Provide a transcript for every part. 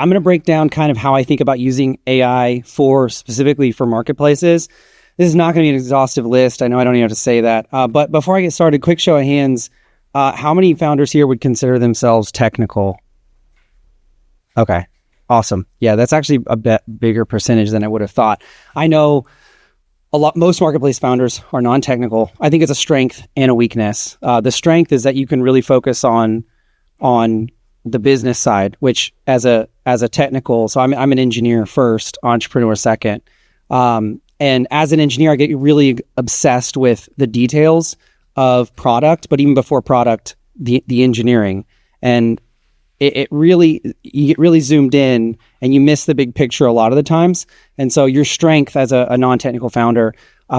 I'm going to break down kind of how I think about using AI specifically for marketplaces. This is not going to be an exhaustive list. I know I don't even have to say that. But before I get started, quick show of hands. How many founders here would consider themselves technical? Okay, awesome. Yeah, that's actually a bit bigger percentage than I would have thought. I know most marketplace founders are non-technical. I think it's a strength and a weakness. The strength is that you can really focus on the business side, which as a technical, so I'm an engineer first, entrepreneur second. And as an engineer, I get really obsessed with the details of product, but even before product, the engineering. And you get really zoomed in and you miss the big picture a lot of the times. And so your strength as a non-technical founder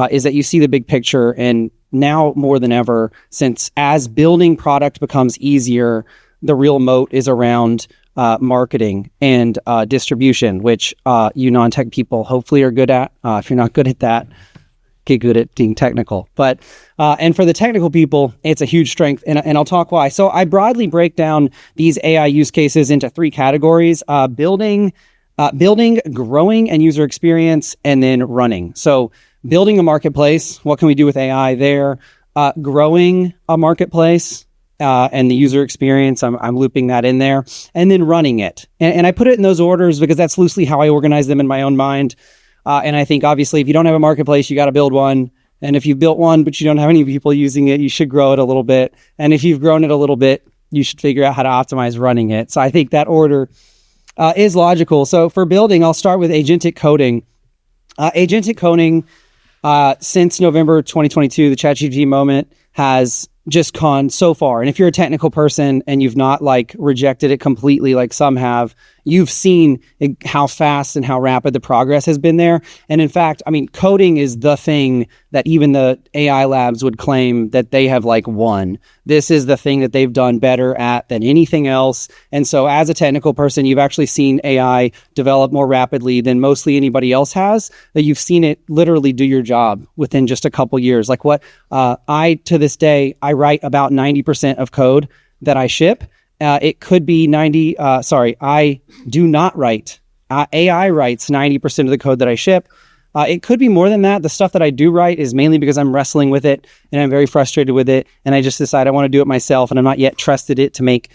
is that you see the big picture. And now more than ever, since as building product becomes easier, the real moat is around marketing and distribution, which you non-tech people hopefully are good at. If you're not good at that, get good at being technical. But and for the technical people, it's a huge strength, and I'll talk why. So I broadly break down these AI use cases into three categories: building, growing and user experience, and then running. So building a marketplace, what can we do with AI there? Growing a marketplace, and the user experience, I'm looping that in there, and then running it. And I put it in those orders because that's loosely how I organize them in my own mind. And I think obviously if you don't have a marketplace, you got to build one. And if you've built one, but you don't have any people using it, you should grow it a little bit. And if you've grown it a little bit, you should figure out how to optimize running it. So I think that order is logical. So for building, I'll start with agentic coding. Agentic coding, since November 2022, the ChatGPT moment has just gone so far. And if you're a technical person and you've not rejected it completely like some have, you've seen how fast and how rapid the progress has been there. And in fact, I mean, coding is the thing that even the AI labs would claim that they have won. This is the thing that they've done better at than anything else. And so as a technical person, you've actually seen AI develop more rapidly than mostly anybody else has, that you've seen it literally do your job within just a couple years. To this day, I write about 90% of code that I ship. It could be I do not write. AI writes 90% of the code that I ship. It could be more than that. The stuff that I do write is mainly because I'm wrestling with it and I'm very frustrated with it. And I just decide I want to do it myself, and I'm not yet trusted it to make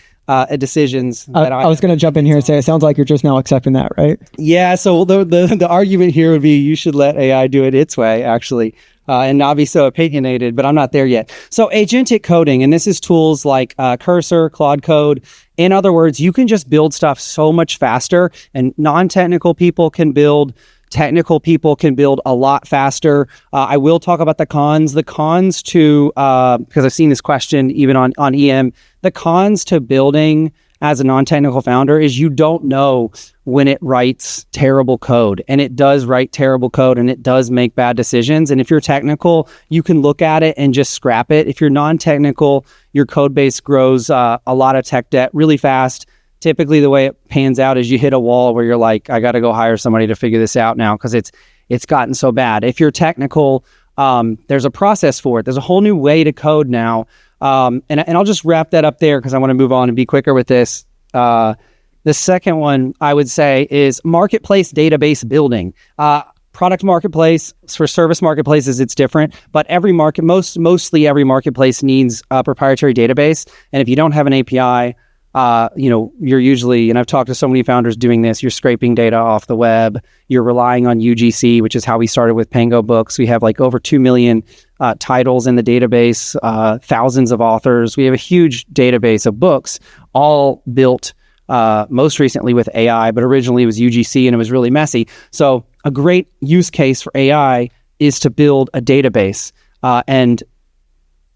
decisions. I was going to jump in here and say, it sounds like you're just now accepting that, right? Yeah. So the argument here would be you should let AI do it its way, actually. And not be so opinionated, but I'm not there yet. So agentic coding, and this is tools like Cursor, Claude Code. In other words, you can just build stuff so much faster, and non-technical people can build, technical people can build a lot faster. I will talk about the cons. The cons to, because I've seen this question even on EM, the cons to building as a non-technical founder is you don't know when it writes terrible code, and it does write terrible code, and it does make bad decisions. And if you're technical, you can look at it and just scrap it. If you're non-technical, your code base grows a lot of tech debt really fast. Typically the way it pans out is you hit a wall where you're like, I got to go hire somebody to figure this out now because it's gotten so bad. If you're technical, there's a process for it. There's a whole new way to code now. And I'll just wrap that up there because I want to move on and be quicker with this. The second one I would say is marketplace database building. Product marketplace, for service marketplaces, it's different, but every market, mostly every marketplace needs a proprietary database. And if you don't have an API, you're usually, and I've talked to so many founders doing this, you're scraping data off the web, you're relying on UGC, which is how we started with PangoBooks. We have over 2 million titles in the database, thousands of authors. We have a huge database of books, all built most recently with AI, but originally it was UGC and it was really messy. So a great use case for AI is to build a database. And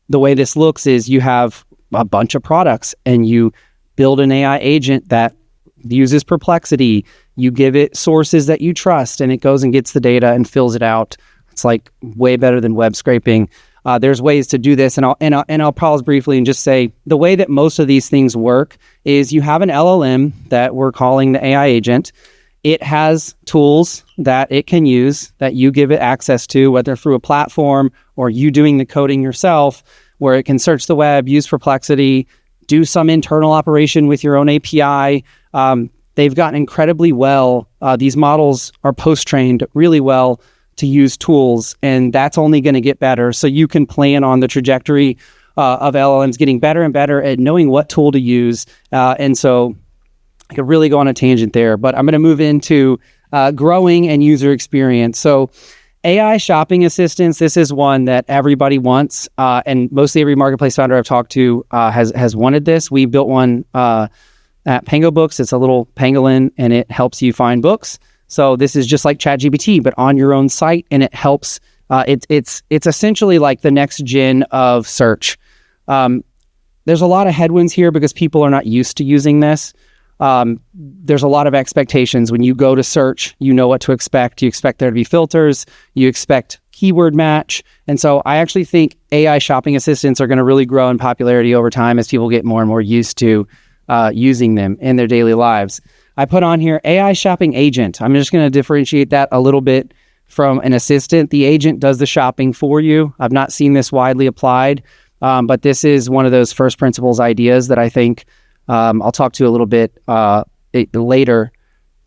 the way this looks is you have a bunch of products and you build an AI agent that uses Perplexity. You give it sources that you trust and it goes and gets the data and fills it out. It's way better than web scraping. There's ways to do this, and I'll pause briefly and just say the way that most of these things work is you have an LLM that we're calling the AI agent. It has tools that it can use that you give it access to, whether through a platform or you doing the coding yourself, where it can search the web, use Perplexity, do some internal operation with your own API. they've gotten incredibly well. These models are post-trained really well to use tools, and that's only going to get better. So you can plan on the trajectory of LLMs getting better and better at knowing what tool to use. And so I could really go on a tangent there, but I'm going to move into growing and user experience. So AI shopping assistants, this is one that everybody wants, and mostly every marketplace founder I've talked to has wanted this. We built one at PangoBooks. It's a little pangolin, and it helps you find books. So this is just like ChatGPT, but on your own site, and it helps. It's essentially like the next gen of search. There's a lot of headwinds here because people are not used to using this. There's a lot of expectations. When you go to search, you know what to expect. You expect there to be filters. You expect keyword match. And so I actually think AI shopping assistants are going to really grow in popularity over time as people get more and more used to using them in their daily lives. I put on here AI shopping agent. I'm just going to differentiate that a little bit from an assistant. The agent does the shopping for you. I've not seen this widely applied, but this is one of those first principles ideas that I think I'll talk to you a little bit later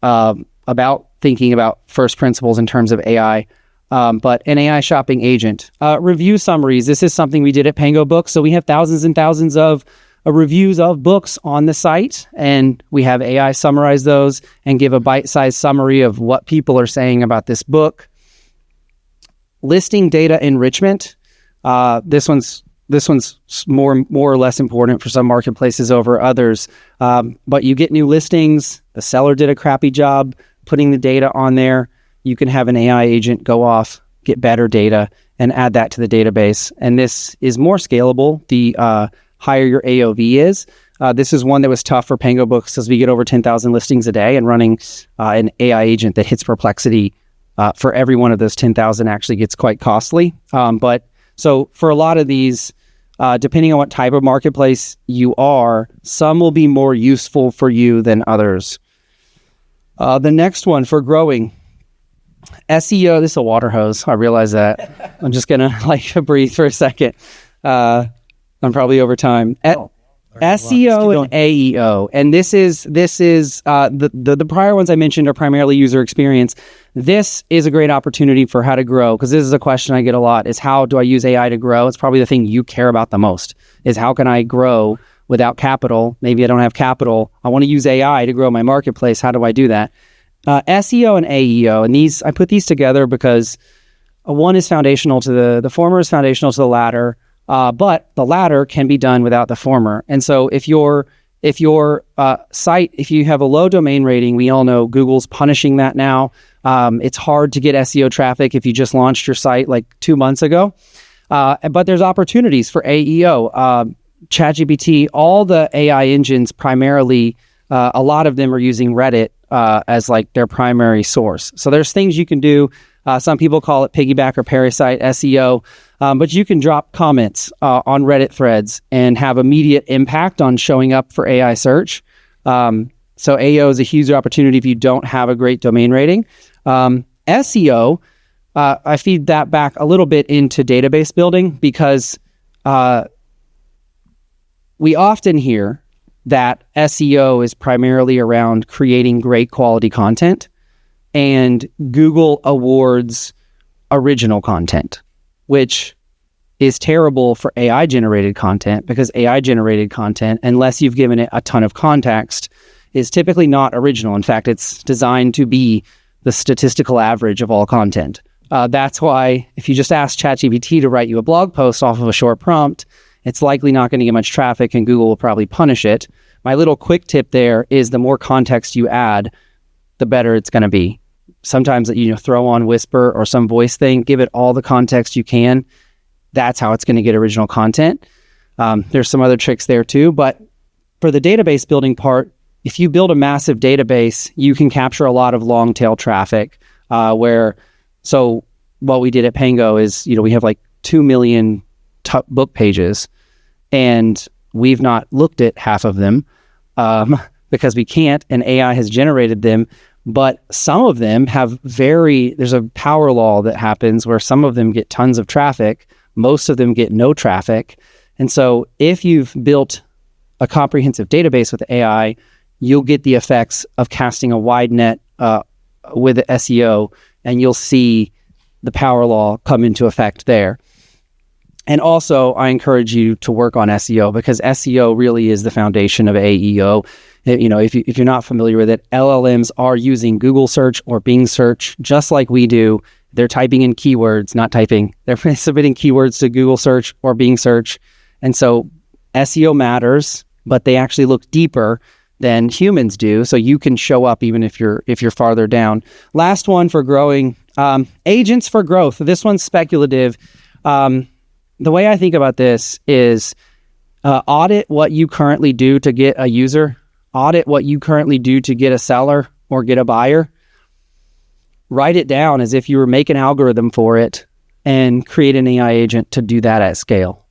about thinking about first principles in terms of AI. But an AI shopping agent. Review summaries. This is something we did at PangoBooks. So we have thousands and thousands of reviews of books on the site, and we have AI summarize those and give a bite-sized summary of what people are saying about this book. Listing data enrichment. This one's more or less important for some marketplaces over others. But you get new listings. The seller did a crappy job putting the data on there. You can have an AI agent go off, get better data, and add that to the database. And this is more scalable the higher your AOV is. This is one that was tough for PangoBooks as we get over 10,000 listings a day, and running an AI agent that hits Perplexity for every one of those 10,000 actually gets quite costly. But so for a lot of these, depending on what type of marketplace you are, some will be more useful for you than others. The next one for growing, SEO. This is a water hose. I realize that. I'm just gonna breathe for a second. I'm probably over time. SEO and AEO, and this is the prior ones I mentioned are primarily user experience. This is a great opportunity for how to grow, because this is a question I get a lot: is how do I use AI to grow? It's probably the thing you care about the most. Is how can I grow without capital? Maybe I don't have capital. I want to use AI to grow my marketplace. How do I do that? SEO and AEO, and these I put these together because one is foundational to the former is foundational to the latter. But the latter can be done without the former. And so if your site, if you have a low domain rating, we all know Google's punishing that now. It's hard to get SEO traffic if you just launched your site like 2 months ago. But there's opportunities for AEO, ChatGPT, all the AI engines primarily, a lot of them are using Reddit as like their primary source. So there's things you can do. Some people call it piggyback or parasite SEO, but you can drop comments on Reddit threads and have immediate impact on showing up for AI search. So AEO is a huge opportunity if you don't have a great domain rating. SEO, I feed that back a little bit into database building because we often hear that SEO is primarily around creating great quality content, and Google awards original content, which is terrible for AI-generated content, because AI-generated content, unless you've given it a ton of context, is typically not original. In fact, it's designed to be the statistical average of all content. That's why if you just ask ChatGPT to write you a blog post off of a short prompt, it's likely not going to get much traffic, and Google will probably punish it. My little quick tip there is the more context you add, the better it's going to be. Sometimes throw on Whisper or some voice thing, give it all the context you can. That's how it's going to get original content. There's some other tricks there too, but for the database building part, if you build a massive database, you can capture a lot of long tail traffic. So what we did at Pango is, we have like 2 million book pages, and we've not looked at half of them because we can't, and AI has generated them. But some of them have there's a power law that happens where some of them get tons of traffic, most of them get no traffic. And so if you've built a comprehensive database with AI, you'll get the effects of casting a wide net with SEO, and you'll see the power law come into effect there. And also, I encourage you to work on SEO, because SEO really is the foundation of AEO. If you're not familiar with it, LLMs are using Google search or Bing search just like we do. They're typing in keywords, not typing. They're submitting keywords to Google search or Bing search. And so SEO matters, but they actually look deeper than humans do. So you can show up even if you're farther down. Last one for growing, agents for growth. This one's speculative. The way I think about this is audit what you currently do to get a user, audit what you currently do to get a seller or get a buyer. Write it down as if you were making an algorithm for it and create an AI agent to do that at scale.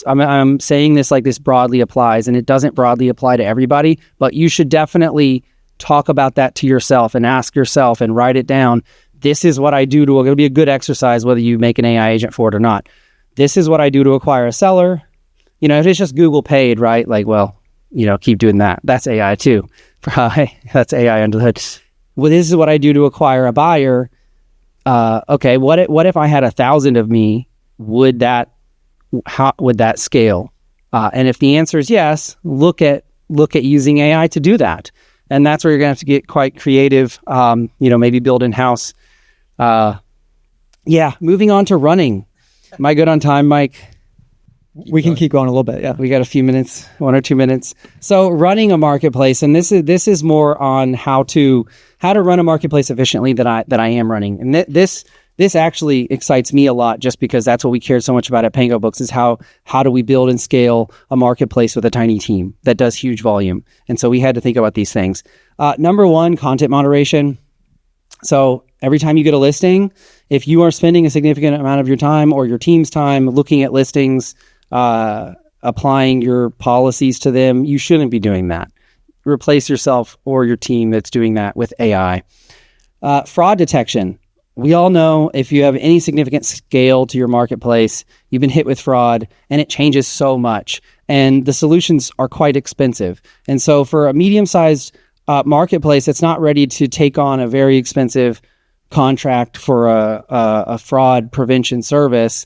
I'm saying this like this broadly applies, and it doesn't broadly apply to everybody, but you should definitely talk about that to yourself and ask yourself and write it down. This is what I do it'll be a good exercise whether you make an AI agent for it or not. This is what I do to acquire a seller. If it's just Google paid, right? Like, well, keep doing that. That's AI too. That's AI under the hood. Well, this is what I do to acquire a buyer. Okay, what if I had 1,000 of me? How would that scale? And if the answer is yes, look at using AI to do that. And that's where you're gonna have to get quite creative. Maybe build in-house. Moving on to running. Am I good on time, Mike? We can keep going a little bit. Yeah, we got a few minutes, 1 or 2 minutes. So running a marketplace, and this is more on how to run a marketplace efficiently that I am running. And this actually excites me a lot, just because that's what we care so much about at PangoBooks, is how do we build and scale a marketplace with a tiny team that does huge volume. And so we had to think about these things. Number one, content moderation. So every time you get a listing, if you are spending a significant amount of your time or your team's time looking at listings, applying your policies to them, you shouldn't be doing that. Replace yourself or your team that's doing that with AI. Fraud detection. We all know if you have any significant scale to your marketplace, you've been hit with fraud, and it changes so much, and the solutions are quite expensive. And so for a medium-sized marketplace that's not ready to take on a very expensive contract for a fraud prevention service,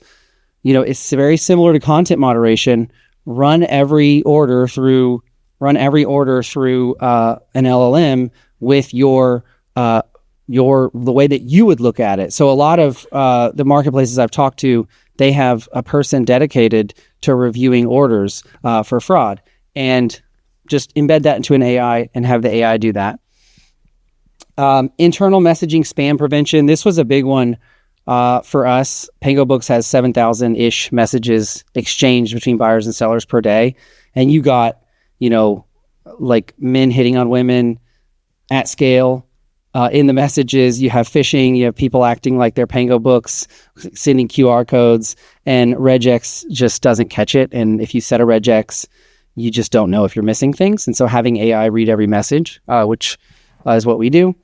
it's very similar to content moderation. Run every order through an LLM with the way that you would look at it. So a lot of the marketplaces I've talked to, they have a person dedicated to reviewing orders for fraud, and just embed that into an AI and have the AI do that. Internal messaging spam prevention. This was a big one for us. PangoBooks has 7,000-ish messages exchanged between buyers and sellers per day. And you got, like men hitting on women at scale. In the messages, you have phishing, you have people acting like they're PangoBooks, sending QR codes, and regex just doesn't catch it. And if you set a regex, you just don't know if you're missing things. And so having AI read every message, which is what we do,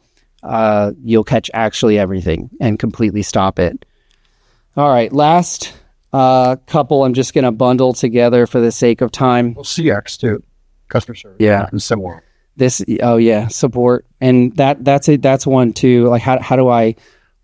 you'll catch actually everything and completely stop it. All right, last couple I'm just going to bundle together for the sake of time. Well, CX too, customer service. Yeah. And similar. Support. And that's one too. Like how do I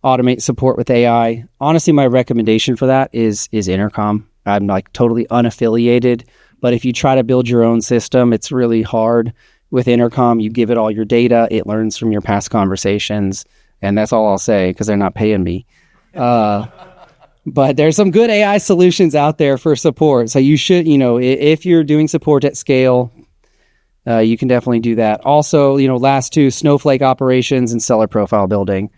automate support with AI? Honestly, my recommendation for that is Intercom. I'm like totally unaffiliated, but if you try to build your own system, it's really hard. With Intercom, you give it all your data, it learns from your past conversations, and that's all I'll say because they're not paying me. But there's some good AI solutions out there for support. So you should, if you're doing support at scale, you can definitely do that. Also, last two, Snowflake operations and seller profile building.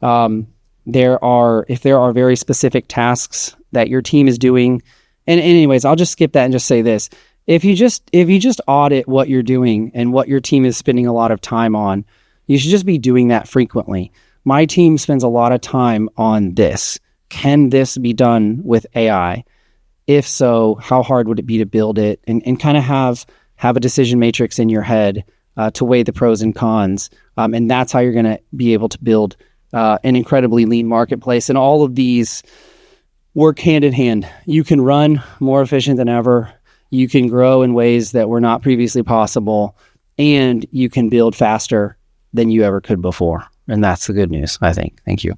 If there are very specific tasks that your team is doing, and anyways, I'll just skip that and just say this. If you just audit what you're doing and what your team is spending a lot of time on, you should just be doing that frequently. My team spends a lot of time on this. Can this be done with AI? If so, how hard would it be to build it? And kind of have a decision matrix in your head to weigh the pros and cons. And that's how you're going to be able to build an incredibly lean marketplace. And all of these work hand in hand. You can run more efficient than ever. You can grow in ways that were not previously possible. and you can build faster than you ever could before. And that's the good news, I think. Thank you.